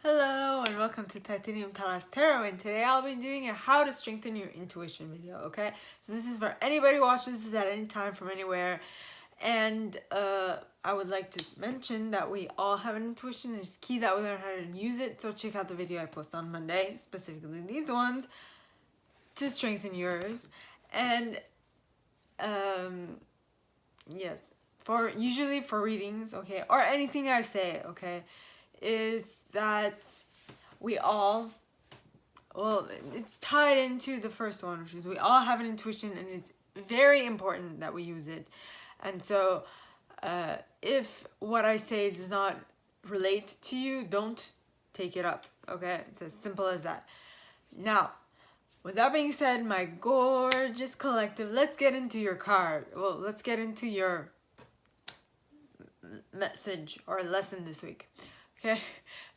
Hello and welcome to Titanium Colors Tarot, and today I'll be doing a how to strengthen your intuition video, okay? So this is for anybody watching this at any time from anywhere, and I would like to mention that we all have an intuition and it's key that we learn how to use it. So check out the video I post on Monday, specifically these ones, to strengthen yours. And yes, usually for readings, okay, or anything I say, okay, is that we all, well, it's tied into the first one, which is we all have an intuition and it's very important that we use it. And so if what I say does not relate to you, don't take it up, okay? It's as simple as that. Now, with that being said, my gorgeous collective, let's get into your card. Well, let's get into your message or lesson this week. Okay,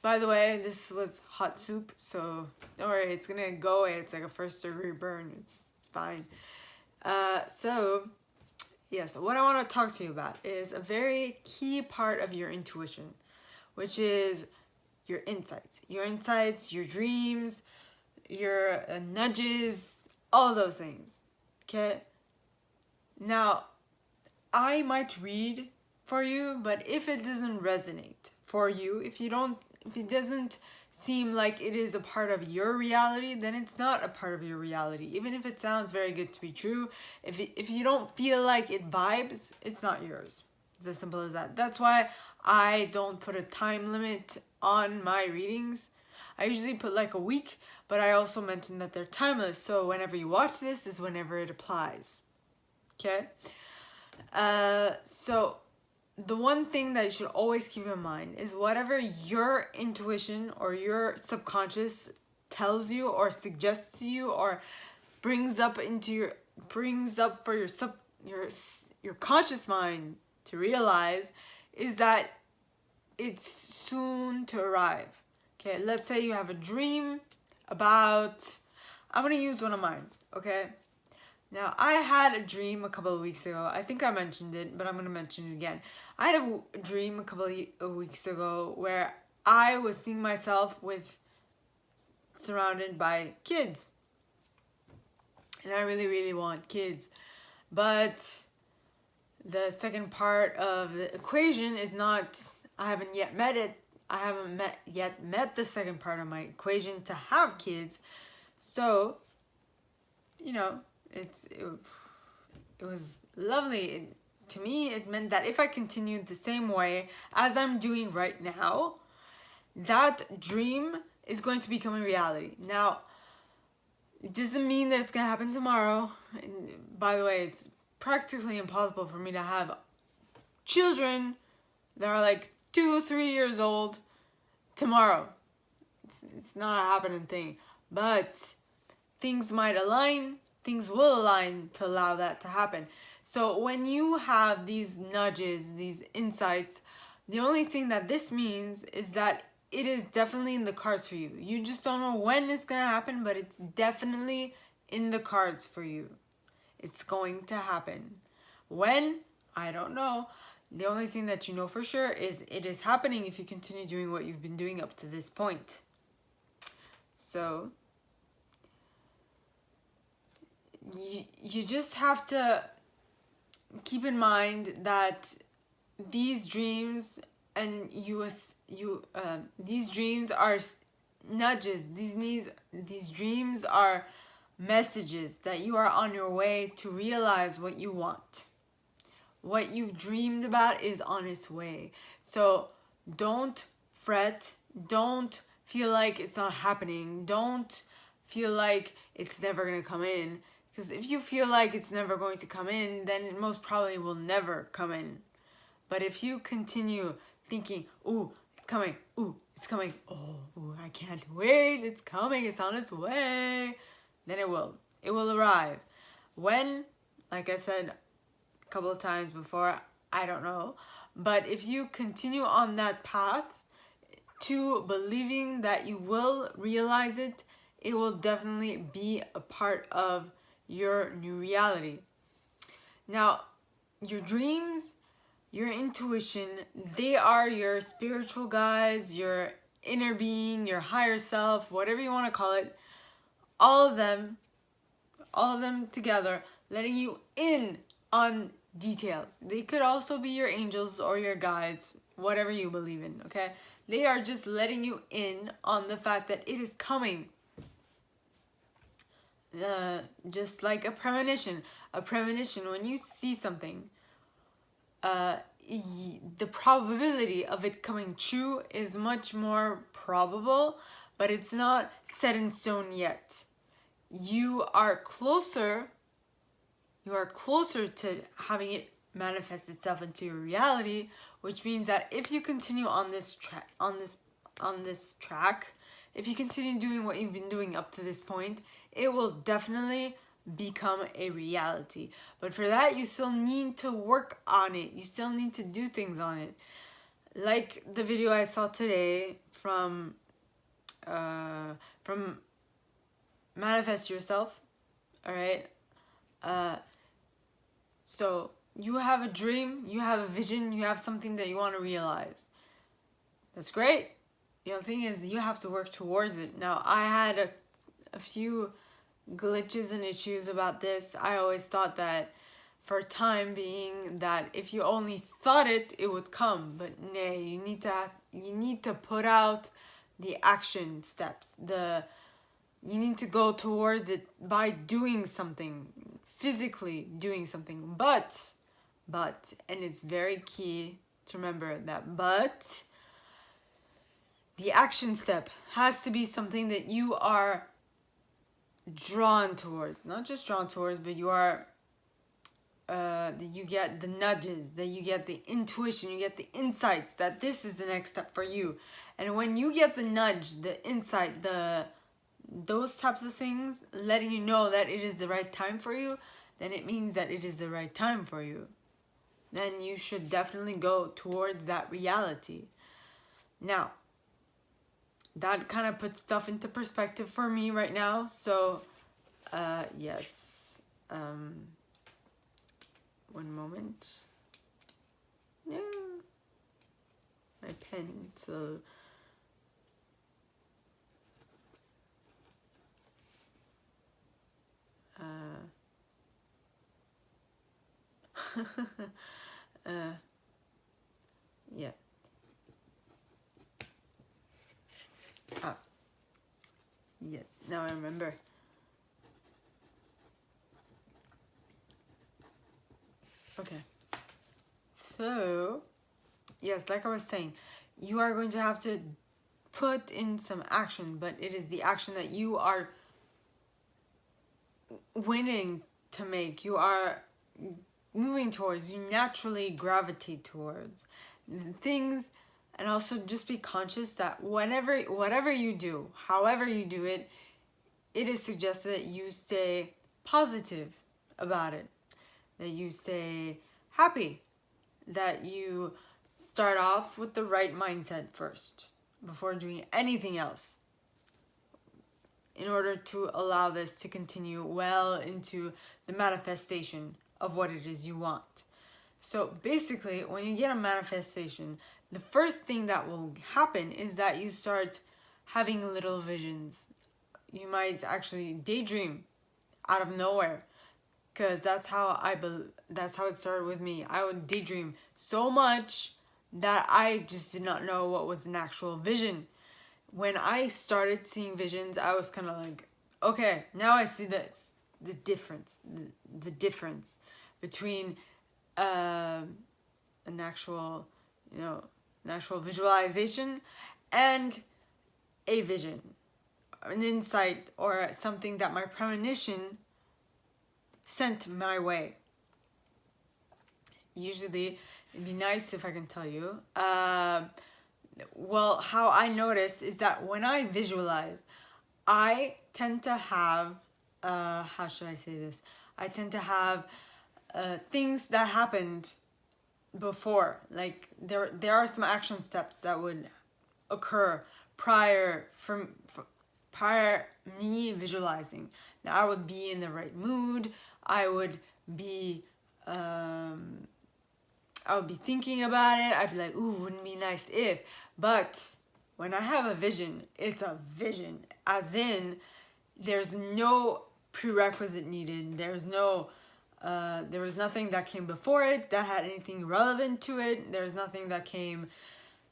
by the way, this was hot soup, so don't worry, it's gonna go away. It's like a first-degree burn. It's fine. So yes, what I want to talk to you about is a very key part of your intuition, which is your insights, your dreams, your nudges, all those things. Okay. Now, I might read for you, but if it doesn't resonate for you, if it doesn't seem like it is a part of your reality, then it's not a part of your reality. Even if it sounds very good to be true, if you don't feel like it vibes, it's not yours. It's as simple as that. That's why I don't put a time limit on my readings. I usually put like a week, but I also mention that they're timeless, so whenever you watch this is whenever it applies. Okay? So the one thing that you should always keep in mind is whatever your intuition or your subconscious tells you or suggests to you or brings up for your conscious mind to realize is that it's soon to arrive. Okay, let's say you have a dream about, I'm gonna use one of mine, okay? Now, I had a dream a couple of weeks ago. I think I mentioned it, but I'm going to mention it again. I had a dream a couple of weeks ago where I was seeing myself surrounded by kids. And I really, really want kids. But the second part of the equation is not, I haven't yet met it. I haven't yet met the second part of my equation to have kids. So, you know, it was lovely. To me, it meant that if I continued the same way as I'm doing right now, that dream is going to become a reality. Now, it doesn't mean that it's going to happen tomorrow. And by the way, it's practically impossible for me to have children that are like 2-3 years old tomorrow. It's not a happening thing. But things might align. Things will align to allow that to happen. So when you have these nudges, these insights, the only thing that this means is that it is definitely in the cards for you. You just don't know when it's going to happen, but it's definitely in the cards for you. It's going to happen. When? I don't know. The only thing that you know for sure is it is happening if you continue doing what you've been doing up to this point. So you just have to keep in mind that these dreams and these dreams are nudges. These dreams are messages that you are on your way to realize what you want. What you've dreamed about is on its way. So don't fret. Don't feel like it's not happening. Don't feel like it's never going to come in. Because if you feel like it's never going to come in, then it most probably will never come in. But if you continue thinking, ooh, it's coming, ooh, it's coming, oh, ooh, I can't wait, it's coming, it's on its way, then it will. It will arrive. When? Like I said a couple of times before, I don't know. But if you continue on that path to believing that you will realize it, it will definitely be a part of your new reality. Now, your dreams, your intuition, they are your spiritual guides, your inner being, your higher self, whatever you want to call it, all of them together, letting you in on details. They could also be your angels or your guides, whatever you believe in, okay? They are just letting you in on the fact that it is coming. Just like a premonition. A premonition, when you see something, the probability of it coming true is much more probable, but it's not set in stone yet. You are closer to having it manifest itself into your reality, which means that if you continue on this track, if you continue doing what you've been doing up to this point, it will definitely become a reality. But for that, you still need to work on it. You still need to do things on it. Like the video I saw today from Manifest Yourself. All right. So you have a dream, you have a vision, you have something that you want to realize. That's great. The only thing is you have to work towards it. Now, I had a few glitches and issues about this. I always thought that for time being, that if you only thought it, it would come. But nay, you need to put out the action steps. You need to go towards it by doing something, physically doing something. But, and it's very key to remember that, but the action step has to be something that you are drawn towards. Not just drawn towards, but you are, that you get the nudges, that you get the intuition, you get the insights that this is the next step for you. And when you get the nudge, the insight, those types of things letting you know that it is the right time for you, then it means that it is the right time for you. Then you should definitely go towards that reality. Now, that kind of puts stuff into perspective for me right now. So, yes. One moment. Yeah. My pencil. Yeah. Yes, now I remember. Okay. So, yes, like I was saying, you are going to have to put in some action, but it is the action that you are winning to make. You are moving towards, you naturally gravitate towards things. And also just be conscious that whatever you do, however you do it, it is suggested that you stay positive about it, that you stay happy, that you start off with the right mindset first before doing anything else, in order to allow this to continue well into the manifestation of what it is you want. So basically, when you get a manifestation, the first thing that will happen is that you start having little visions. You might actually daydream out of nowhere, because that's how it started with me. I would daydream so much that I just did not know what was an actual vision. When I started seeing visions, I was kind of like, okay, now I see the difference between an actual visualization and a vision, an insight, or something that my premonition sent my way. Usually, it'd be nice if I can tell you. Well, how I notice is that when I visualize, I tend to have, how should I say this? I tend to have things that happened before. Like there are some action steps that would occur prior me visualizing. Now I would be in the right mood. I would be thinking about it. I'd be like, ooh, wouldn't it be nice if. But When I have a vision, it's a vision, as in there's no prerequisite needed. There was nothing that came before it that had anything relevant to it. There was nothing that came,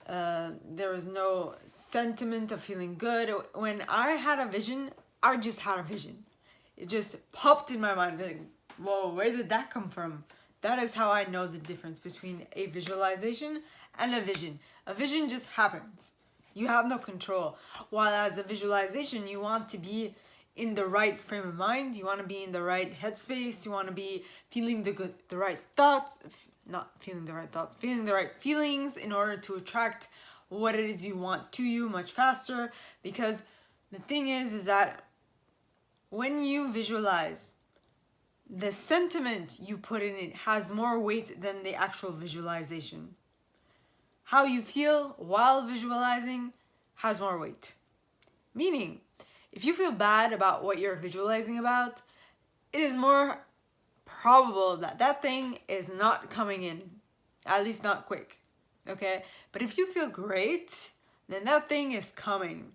there was no sentiment of feeling good. When I had a vision, I just had a vision. It just popped in my mind, like, whoa, where did that come from? That is how I know the difference between a visualization and a vision. A vision just happens. You have no control. While as a visualization, you want to be in the right frame of mind. You want to be in the right headspace. You want to be feeling the right thoughts. Not feeling the right thoughts. Feeling the right feelings in order to attract what it is you want to you much faster. Because the thing is that when you visualize, the sentiment you put in it has more weight than the actual visualization. How you feel while visualizing has more weight. Meaning, if you feel bad about what you're visualizing about, it is more probable that that thing is not coming in, at least not quick, okay? But if you feel great, then that thing is coming.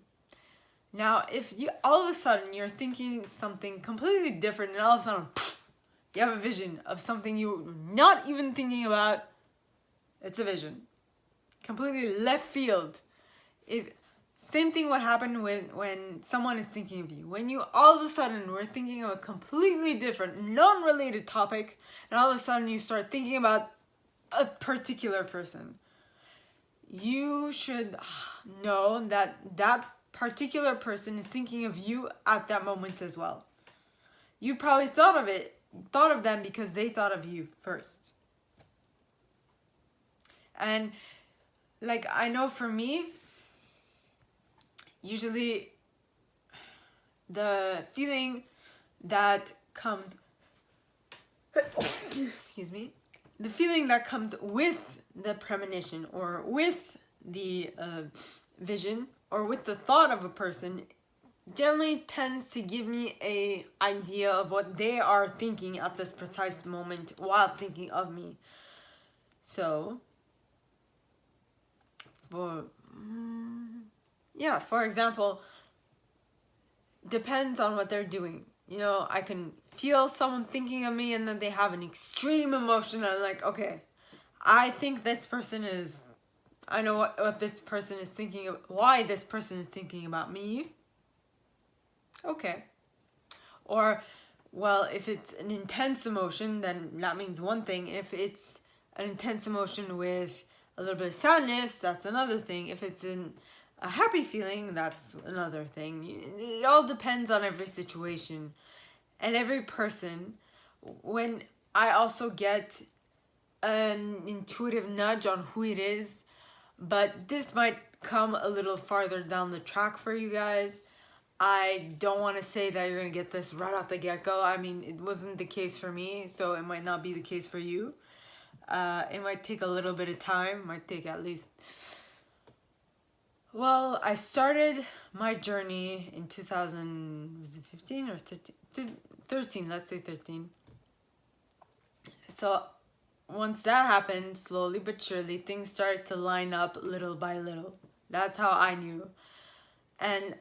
Now, if you all of a sudden you're thinking something completely different and all of a sudden you have a vision of something you're not even thinking about, it's a vision. Completely left field. Same thing what happened when someone is thinking of you. When you all of a sudden were thinking of a completely different, non-related topic, and all of a sudden you start thinking about a particular person, you should know that that particular person is thinking of you at that moment as well. You probably thought of them because they thought of you first. And like, I know for me, usually the feeling that comes excuse me, the feeling that comes with the premonition or with the vision or with the thought of a person generally tends to give me a idea of what they are thinking at this precise moment while thinking of me. So for example, depends on what they're doing. You know, I can feel someone thinking of me and then they have an extreme emotion and I'm like, okay, I think this person is, I know what this person is thinking of, why this person is thinking about me. Okay. Or, well, if it's an intense emotion, then that means one thing. If it's an intense emotion with a little bit of sadness, that's another thing. If it's a happy feeling, that's another thing. It all depends on every situation and every person. When I also get an intuitive nudge on who it is, but this might come a little farther down the track for you guys. I don't want to say that you're going to get this right off the get-go. I mean, it wasn't the case for me, so it might not be the case for you. It might take a little bit of time. It might take at least... Well, I started my journey in 2015 or 13, let's say 13. So once that happened, slowly but surely, things started to line up little by little. That's how I knew. And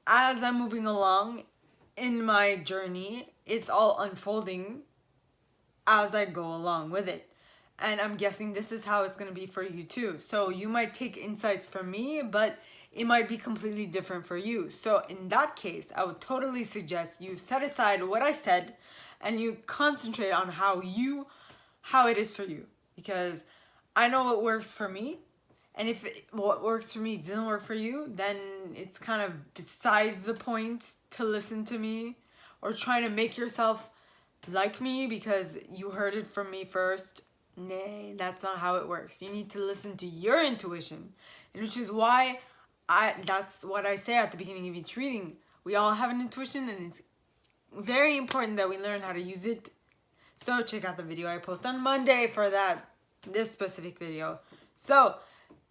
as I'm moving along in my journey, it's all unfolding as I go along with it. And I'm guessing this is how it's going to be for you too. So you might take insights from me, but it might be completely different for you. So in that case, I would totally suggest you set aside what I said and you concentrate on how it is for you. Because I know what works for me. And if what works for me doesn't work for you, then it's kind of besides the point to listen to me or trying to make yourself like me because you heard it from me first. Nay, that's not how it works. You need to listen to your intuition, and which is why that's what I say at the beginning of each reading. We all have an intuition, and it's very important that we learn how to use it. So check out the video I post on Monday for this specific video. So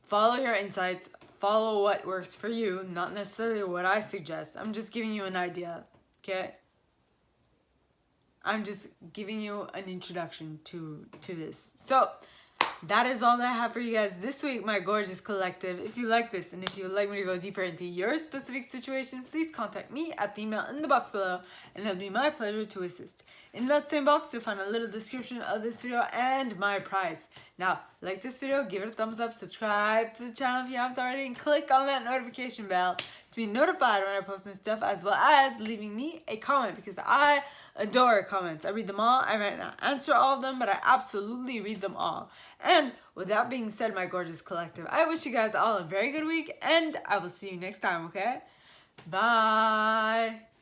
follow your insights, follow what works for you, not necessarily what I suggest. I'm just giving you an idea, okay? I'm just giving you an introduction to this. So that is all that I have for you guys this week, my gorgeous collective. If you like this and if you would like me to go deeper into your specific situation, please contact me at the email in the box below, and it'll be my pleasure to assist. In that same box, you'll find a little description of this video and my price. Now, like this video, give it a thumbs up, subscribe to the channel if you haven't already, and click on that notification bell to be notified when I post new stuff, as well as leaving me a comment, because I adore comments. I read them all. I might not answer all of them, but I absolutely read them all. And with that being said, my gorgeous collective, I wish you guys all a very good week, and I will see you next time, okay? Bye!